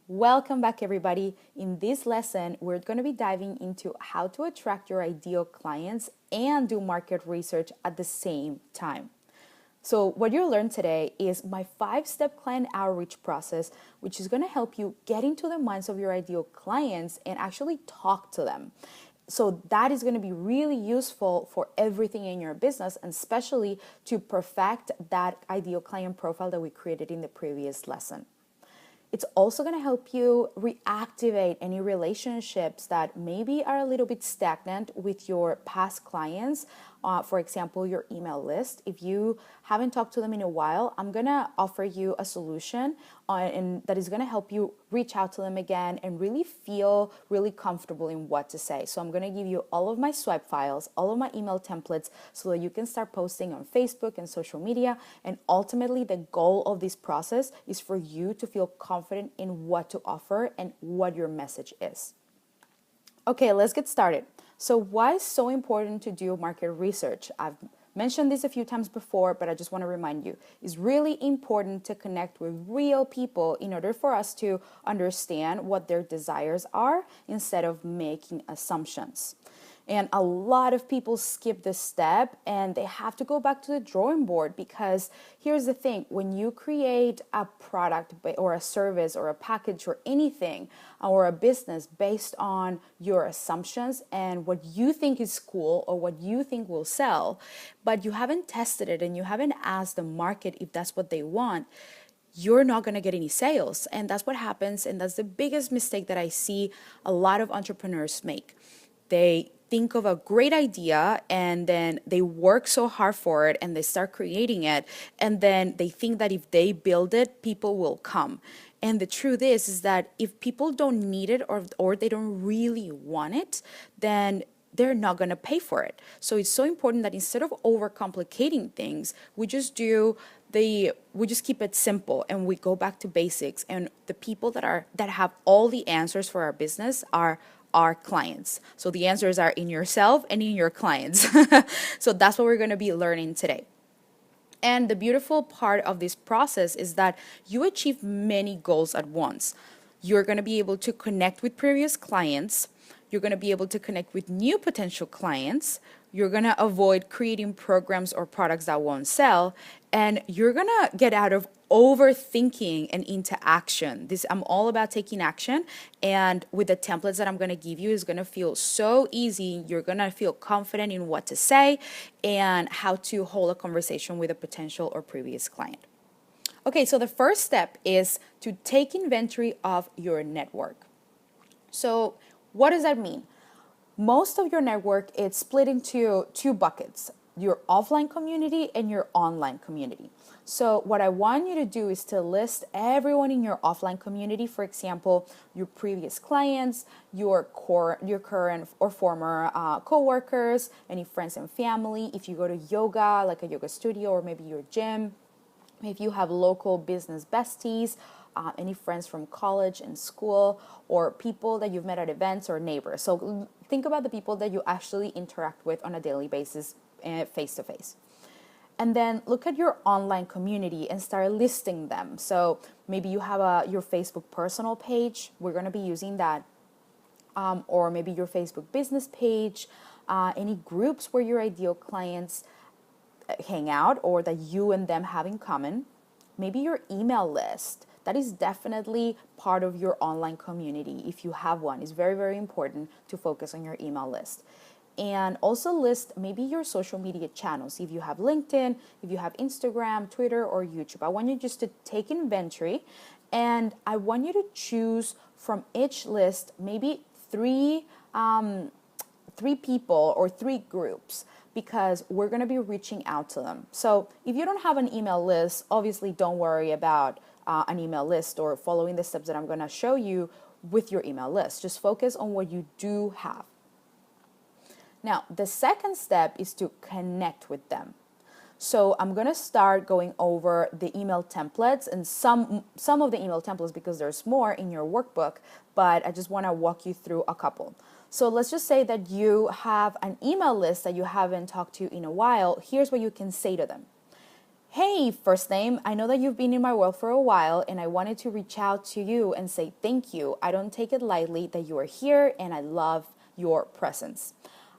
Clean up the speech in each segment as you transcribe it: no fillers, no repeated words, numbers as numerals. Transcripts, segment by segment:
Welcome back, everybody. In this lesson, we're going to be diving into how to attract your ideal clients and do market research at the same time. So what you'll learn today is my 5-step client outreach process, which is going to help you get into the minds of your ideal clients and actually talk to them. So that is going to be really useful for everything in your business, and especially to perfect that ideal client profile that we created in the previous lesson. It's also going to help you reactivate any relationships that maybe are a little bit stagnant with your past clients. For example, your email list. If you haven't talked to them in a while, I'm going to offer you a solution and that is going to help you reach out to them again and really feel really comfortable in what to say. So I'm going to give you all of my swipe files, all of my email templates, so that you can start posting on Facebook and social media. And ultimately, the goal of this process is for you to feel confident in what to offer and what your message is. Okay, let's get started. So why is so important to do market research? I've mentioned this a few times before, but I just want to remind you, it's really important to connect with real people in order for us to understand what their desires are instead of making assumptions. And a lot of people skip this step and they have to go back to the drawing board, because here's the thing: when you create a product or a service or a package or anything or a business based on your assumptions and what you think is cool or what you think will sell, but you haven't tested it and you haven't asked the market if that's what they want, you're not going to get any sales. And that's what happens. And that's the biggest mistake that I see a lot of entrepreneurs make. They think of a great idea and then they work so hard for it and they start creating it, and then they think that if they build it, people will come. And the truth is that if people don't need it or they don't really want it, then they're not going to pay for it. So it's so important that instead of overcomplicating things, we just keep it simple and we go back to basics. And the people that have all the answers for our business are our clients. So the answers are in yourself and in your clients. So that's what we're going to be learning today. And the beautiful part of this process is that you achieve many goals at once. You're going to be able to connect with previous clients. You're going to be able to connect with new potential clients. You're going to avoid creating programs or products that won't sell. And you're going to get out of overthinking and into action. I'm all about taking action. And with the templates that I'm going to give you, is going to feel so easy. You're going to feel confident in what to say and how to hold a conversation with a potential or previous client. Okay, so the first step is to take inventory of your network. So what does that mean? Most of your network is split into two buckets: your offline community and your online community. So what I want you to do is to list everyone in your offline community. For example, your previous clients, your current or former coworkers, any friends and family. If you go to yoga, like a yoga studio, or maybe your gym, if you have local business besties, any friends from college and school, or people that you've met at events, or neighbors. So think about the people that you actually interact with on a daily basis, face to face. And then look at your online community and start listing them. So maybe you have your Facebook personal page. We're going to be using that. Or maybe your Facebook business page, any groups where your ideal clients hang out or that you and them have in common. Maybe your email list. That is definitely part of your online community. If you have one, it's very, very important to focus on your email list. And also list maybe your social media channels. If you have LinkedIn, if you have Instagram, Twitter, or YouTube, I want you just to take inventory, and I want you to choose from each list maybe three people or 3 groups, because we're going to be reaching out to them. So if you don't have an email list, obviously don't worry about an email list or following the steps that I'm going to show you with your email list. Just focus on what you do have. Now, the second step is to connect with them. So I'm going to start going over the email templates and some of the email templates, because there's more in your workbook, but I just want to walk you through a couple. So let's just say that you have an email list that you haven't talked to in a while. Here's what you can say to them. Hey, first name, I know that you've been in my world for a while and I wanted to reach out to you and say thank you. I don't take it lightly that you are here and I love your presence.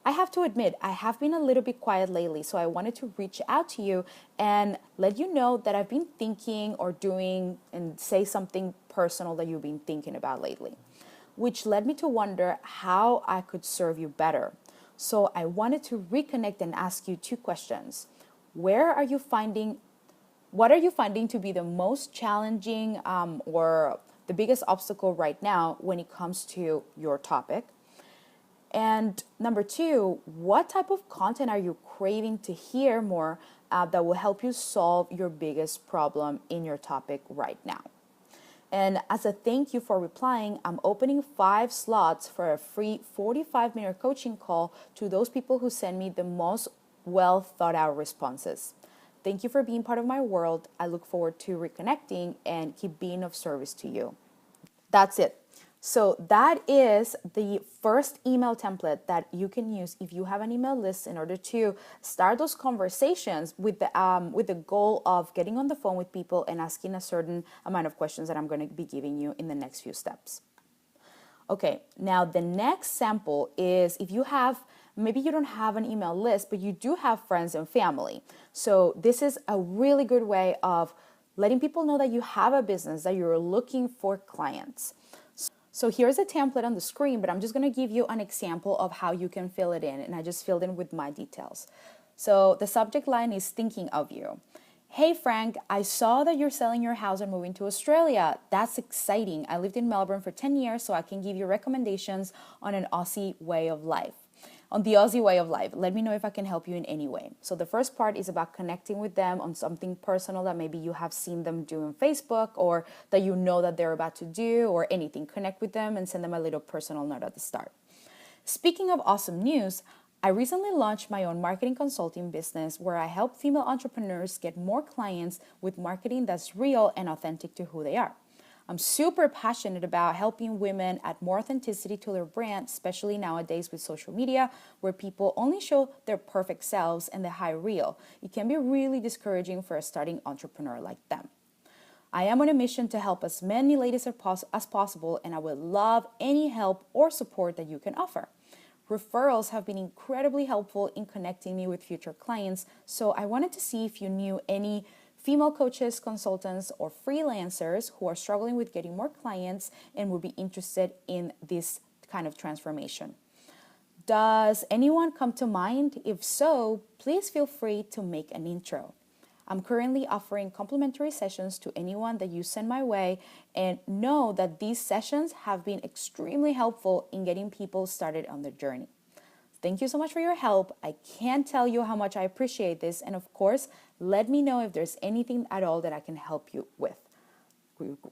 I have to admit, I have been a little bit quiet lately, so I wanted to reach out to you and let you know that I've been thinking or doing and say something personal that you've been thinking about lately, which led me to wonder how I could serve you better. So I wanted to reconnect and ask you two questions. Where are you finding what are you finding to be the most challenging or the biggest obstacle right now when it comes to your topic? And number two, what type of content are you craving to hear more that will help you solve your biggest problem in your topic right now? And as a thank you for replying, I'm opening 5 slots for a free 45-minute coaching call to those people who send me the most well thought out responses. Thank you for being part of my world. I look forward to reconnecting and keep being of service to you. That's it. So that is the first email template that you can use if you have an email list in order to start those conversations with the goal of getting on the phone with people and asking a certain amount of questions that I'm going to be giving you in the next few steps. Okay, now the next sample is if you have, maybe you don't have an email list, but you do have friends and family. So this is a really good way of letting people know that you have a business, that you're looking for clients. So here's a template on the screen, but I'm just going to give you an example of how you can fill it in. And I just filled in with my details. So the subject line is thinking of you. Hey, Frank, I saw that you're selling your house and moving to Australia. That's exciting. I lived in Melbourne for 10 years, so I can give you recommendations on an Aussie way of life. On the Aussie way of life, let me know if I can help you in any way. So the first part is about connecting with them on something personal that maybe you have seen them do on Facebook or that you know that they're about to do or anything. Connect with them and send them a little personal note at the start. Speaking of awesome news, I recently launched my own marketing consulting business where I help female entrepreneurs get more clients with marketing that's real and authentic to who they are. I'm super passionate about helping women add more authenticity to their brand, especially nowadays with social media, where people only show their perfect selves and the high real. It can be really discouraging for a starting entrepreneur like them. I am on a mission to help as many ladies as possible, and I would love any help or support that you can offer. Referrals have been incredibly helpful in connecting me with future clients, so I wanted to see if you knew any female coaches, consultants, or freelancers who are struggling with getting more clients and would be interested in this kind of transformation. Does anyone come to mind? If so, please feel free to make an intro. I'm currently offering complimentary sessions to anyone that you send my way, and know that these sessions have been extremely helpful in getting people started on their journey. Thank you so much for your help. I can't tell you how much I appreciate this. And of course, let me know if there's anything at all that I can help you with.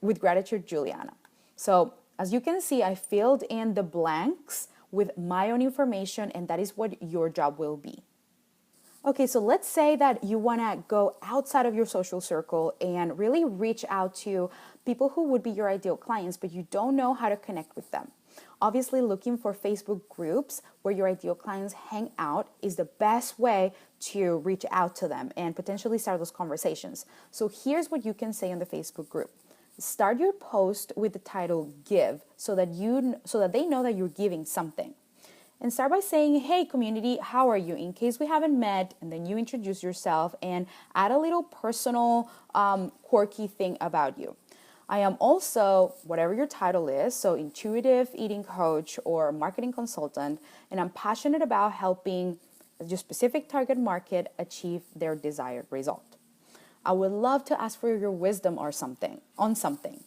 With gratitude, Juliana. So as you can see, I filled in the blanks with my own information, and that is what your job will be. Okay, so let's say that you want to go outside of your social circle and really reach out to people who would be your ideal clients, but you don't know how to connect with them. Obviously, looking for Facebook groups where your ideal clients hang out is the best way to reach out to them and potentially start those conversations. So here's what you can say in the Facebook group. Start your post with the title "Give" so that they know that you're giving something. And start by saying, hey community, how are you? In case we haven't met, and then you introduce yourself and add a little personal quirky thing about you. I am also, whatever your title is, so intuitive eating coach or marketing consultant, and I'm passionate about helping your specific target market achieve their desired result. I would love to ask for your wisdom on something.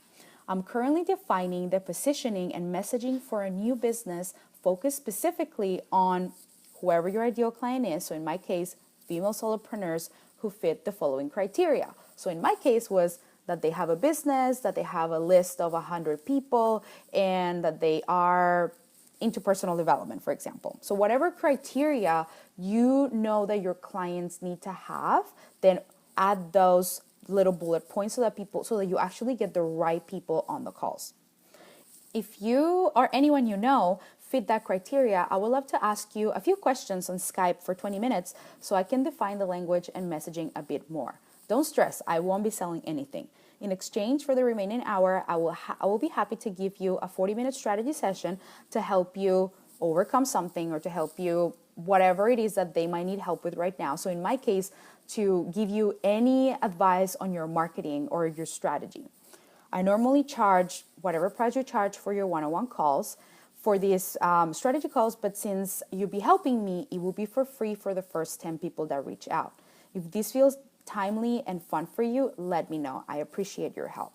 I'm currently defining the positioning and messaging for a new business focused specifically on whoever your ideal client is. So in my case, female solopreneurs who fit the following criteria. So in my case was that they have a business, that they have a list of 100 people, and that they are into personal development, for example. So whatever criteria you know that your clients need to have, then add those little bullet points so that you actually get the right people on the calls. If you or anyone you know fit that criteria, I would love to ask you a few questions on Skype for 20 minutes so I can define the language and messaging a bit more. Don't stress, I won't be selling anything. In exchange for the remaining hour, I will be happy to give you a 40-minute strategy session to help you overcome something or to help you whatever it is that they might need help with right now. So in my case, to give you any advice on your marketing or your strategy. I normally charge whatever price you charge for your one-on-one calls for these strategy calls, but since you'll be helping me, it will be for free for the first 10 people that reach out. If this feels timely and fun for you, let me know. I appreciate your help.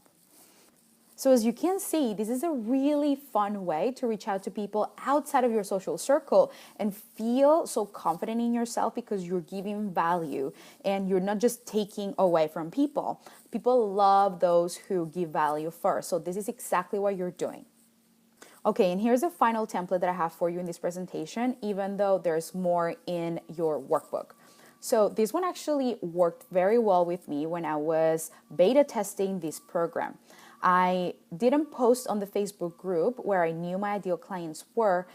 So as you can see, this is a really fun way to reach out to people outside of your social circle and feel so confident in yourself because you're giving value and you're not just taking away from people. People love those who give value first. So this is exactly what you're doing. Okay, and here's a final template that I have for you in this presentation, even though there's more in your workbook. So this one actually worked very well with me when I was beta testing this program. I didn't post on the Facebook group where I knew my ideal clients were,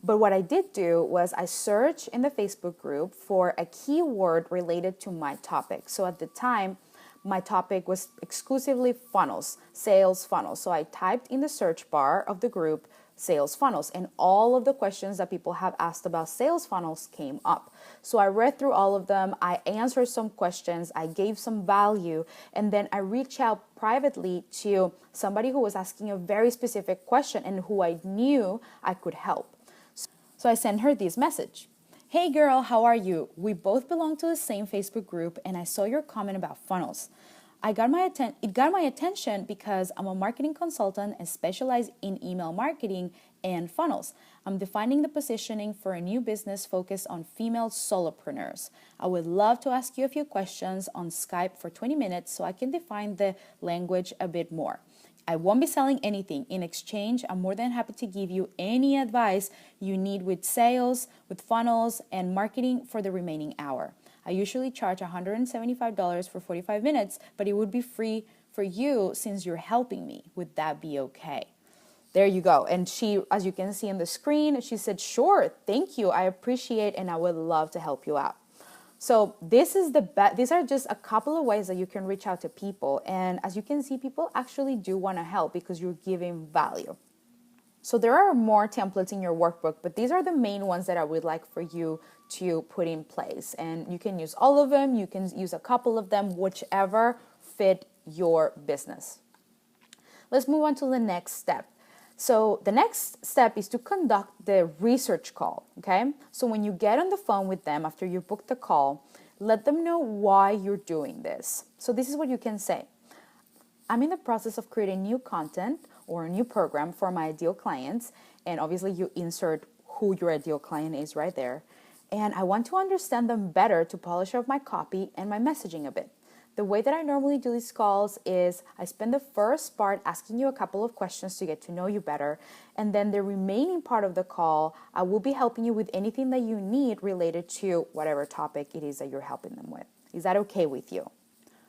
but what I did do was I searched in the Facebook group for a keyword related to my topic. So at the time, my topic was exclusively funnels, sales funnels. So I typed in the search bar of the group sales funnels, and all of the questions that people have asked about sales funnels came up. So I read through all of them, I answered some questions, I gave some value, and then I reached out privately to somebody who was asking a very specific question and who I knew I could help. So I sent her this message. Hey girl, how are you? We both belong to the same Facebook group and I saw your comment about funnels. It got my attention because I'm a marketing consultant and specialize in email marketing and funnels. I'm defining the positioning for a new business focused on female solopreneurs. I would love to ask you a few questions on Skype for 20 minutes so I can define the language a bit more. I won't be selling anything. In exchange, I'm more than happy to give you any advice you need with sales, with funnels, and marketing for the remaining hour. I usually charge $175 for 45 minutes, but it would be free for you since you're helping me. Would that be okay? There you go. And she, as you can see on the screen, she said, sure, thank you. I appreciate and I would love to help you out. So these are just a couple of ways that you can reach out to people. And as you can see, people actually do want to help because you're giving value. So there are more templates in your workbook, but these are the main ones that I would like for you to put in place. And you can use all of them. You can use a couple of them, whichever fit your business. Let's move on to the next step. So the next step is to conduct the research call, okay? So when you get on the phone with them after you book the call, let them know why you're doing this. So this is what you can say. I'm in the process of creating new content or a new program for my ideal clients. And obviously you insert who your ideal client is right there. And I want to understand them better to polish up my copy and my messaging a bit. The way that I normally do these calls is I spend the first part asking you a couple of questions to get to know you better. And then the remaining part of the call, I will be helping you with anything that you need related to whatever topic it is that you're helping them with. Is that okay with you?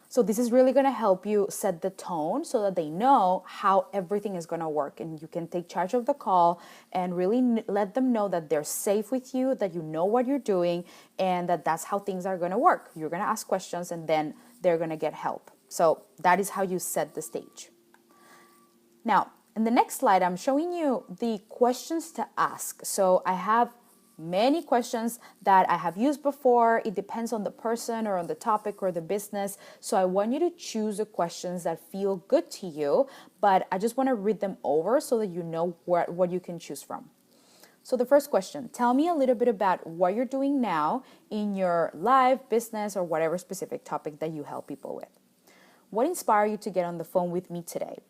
So this is really going to help you set the tone so that they know how everything is going to work. And you can take charge of the call and really let them know that they're safe with you, that you know what you're doing, and that that's how things are going to work. You're going to ask questions and then they're going to get help. So that is how you set the stage. Now, in the next slide, I'm showing you the questions to ask. So I have many questions that I have used before. It depends on the person or on the topic or the business. So I want you to choose the questions that feel good to you, but I just want to read them over so that you know what you can choose from. So the first question, tell me a little bit about what you're doing now in your life, business, or whatever specific topic that you help people with. What inspired you to get on the phone with me today?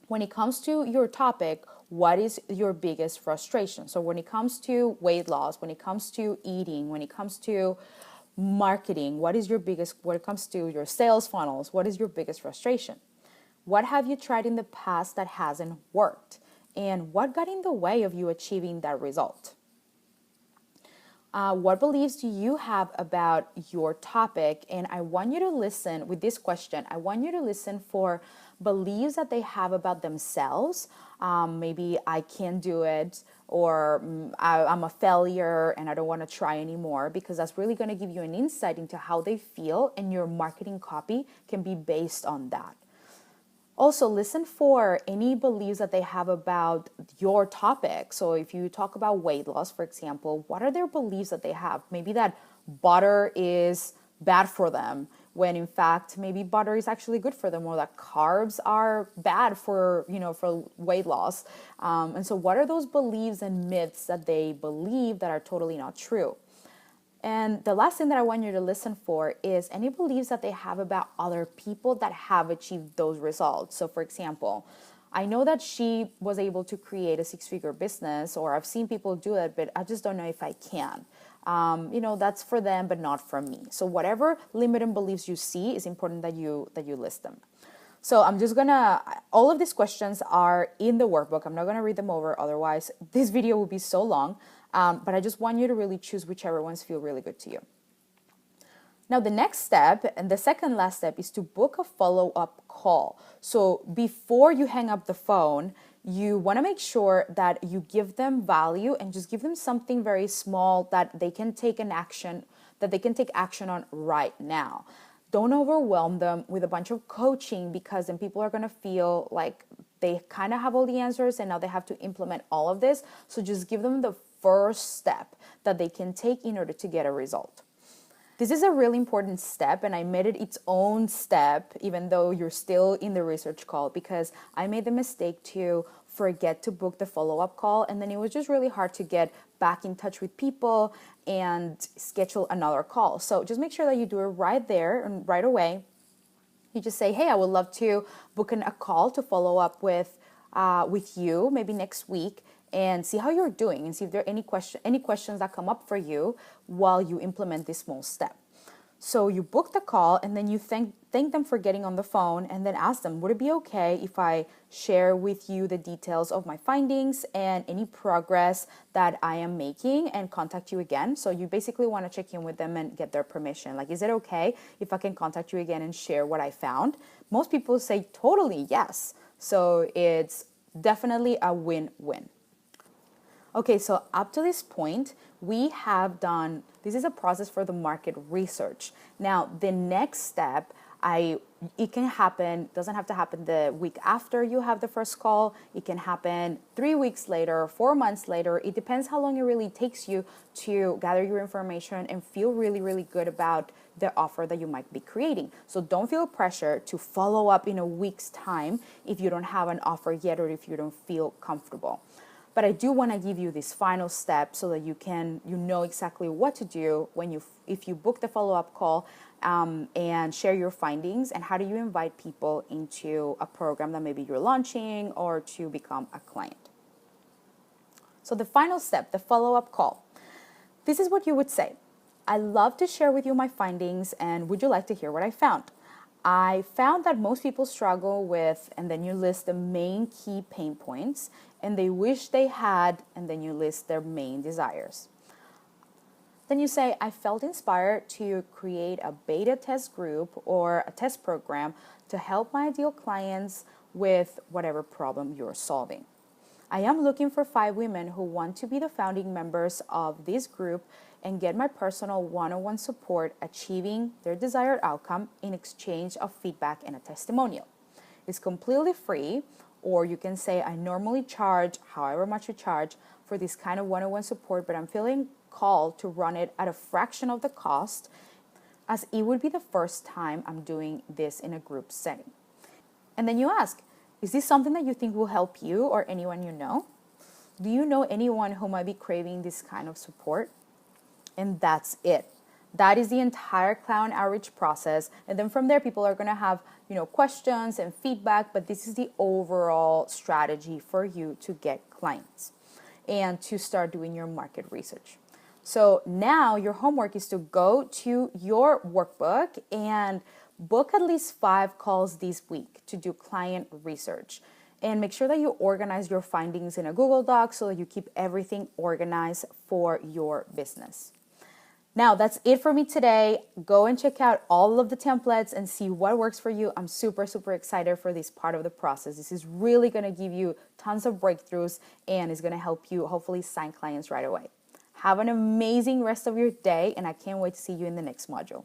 When it comes to your topic, what is your biggest frustration? So when it comes to weight loss, when it comes to eating, when it comes to marketing, when it comes to your sales funnels, what is your biggest frustration? What have you tried in the past that hasn't worked? And what got in the way of you achieving that result? What beliefs do you have about your topic? And I want you to listen with this question. I want you to listen for beliefs that they have about themselves. Maybe I can't do it, or I'm a failure and I don't want to try anymore, because that's really going to give you an insight into how they feel, and your marketing copy can be based on that. Also, listen for any beliefs that they have about your topic. So if you talk about weight loss, for example, what are their beliefs that they have? Maybe that butter is bad for them, when in fact maybe butter is actually good for them, or that carbs are bad for for weight loss. And so what are those beliefs and myths that they believe that are totally not true? And the last thing that I want you to listen for is any beliefs that they have about other people that have achieved those results. So for example, I know that she was able to create a 6-figure business, or I've seen people do it, but I just don't know if I can. That's for them, but not for me. So whatever limiting beliefs you see, is important that you list them. So I'm just all of these questions are in the workbook. I'm not gonna read them over, otherwise this video will be so long. But I just want you to really choose whichever ones feel really good to you. Now, the next step, and the second last step, is to book a follow-up call. So before you hang up the phone, you want to make sure that you give them value, and just give them something very small that they can take action on right now. Don't overwhelm them with a bunch of coaching, because then people are going to feel like they kind of have all the answers and now they have to implement all of this. So just give them the first step that they can take in order to get a result. This is a really important step, and I made it its own step, even though you're still in the research call, because I made the mistake to forget to book the follow-up call, and then it was just really hard to get back in touch with people and schedule another call. So just make sure that you do it right there and right away. You just say, hey, I would love to book a call to follow up with you maybe next week, and see how you're doing, and see if there are any questions that come up for you while you implement this small step. So you book the call, and then you thank them for getting on the phone, and then ask them, would it be okay if I share with you the details of my findings and any progress that I am making, and contact you again? So you basically want to check in with them and get their permission. Like, is it okay if I can contact you again and share what I found? Most people say totally yes. So it's definitely a win-win. Okay, so up to this point, we have done, this is a process for the market research. Now, the next step, it can happen, doesn't have to happen the week after you have the first call. It can happen 3 weeks later, 4 months later. It depends how long it really takes you to gather your information and feel really, really good about the offer that you might be creating. So don't feel pressure to follow up in a week's time if you don't have an offer yet, or if you don't feel comfortable. But I do want to give you this final step so that you know exactly what to do if you book the follow-up call, and share your findings, and how do you invite people into a program that maybe you're launching, or to become a client. So the final step, the follow-up call. This is what you would say. I love to share with you my findings, and would you like to hear what I found? I found that most people struggle with, and then you list the main key pain points, and they wish they had, and then you list their main desires. Then you say, I felt inspired to create a beta test group or a test program to help my ideal clients with whatever problem you're solving. I am looking for 5 women who want to be the founding members of this group and get my personal one-on-one support achieving their desired outcome in exchange of feedback and a testimonial. It's completely free, or you can say, I normally charge however much you charge for this kind of one-on-one support, but I'm feeling called to run it at a fraction of the cost, as it would be the first time I'm doing this in a group setting. And then you ask, is this something that you think will help you or anyone you know? Do you know anyone who might be craving this kind of support? And that's it. That is the entire client outreach process. And then from there, people are going to have, questions and feedback, but this is the overall strategy for you to get clients and to start doing your market research. So now your homework is to go to your workbook and book at least 5 calls this week to do client research. And make sure that you organize your findings in a Google Doc so that you keep everything organized for your business. Now, that's it for me today. Go and check out all of the templates and see what works for you. I'm super, super excited for this part of the process. This is really going to give you tons of breakthroughs and is going to help you hopefully sign clients right away. Have an amazing rest of your day, and I can't wait to see you in the next module.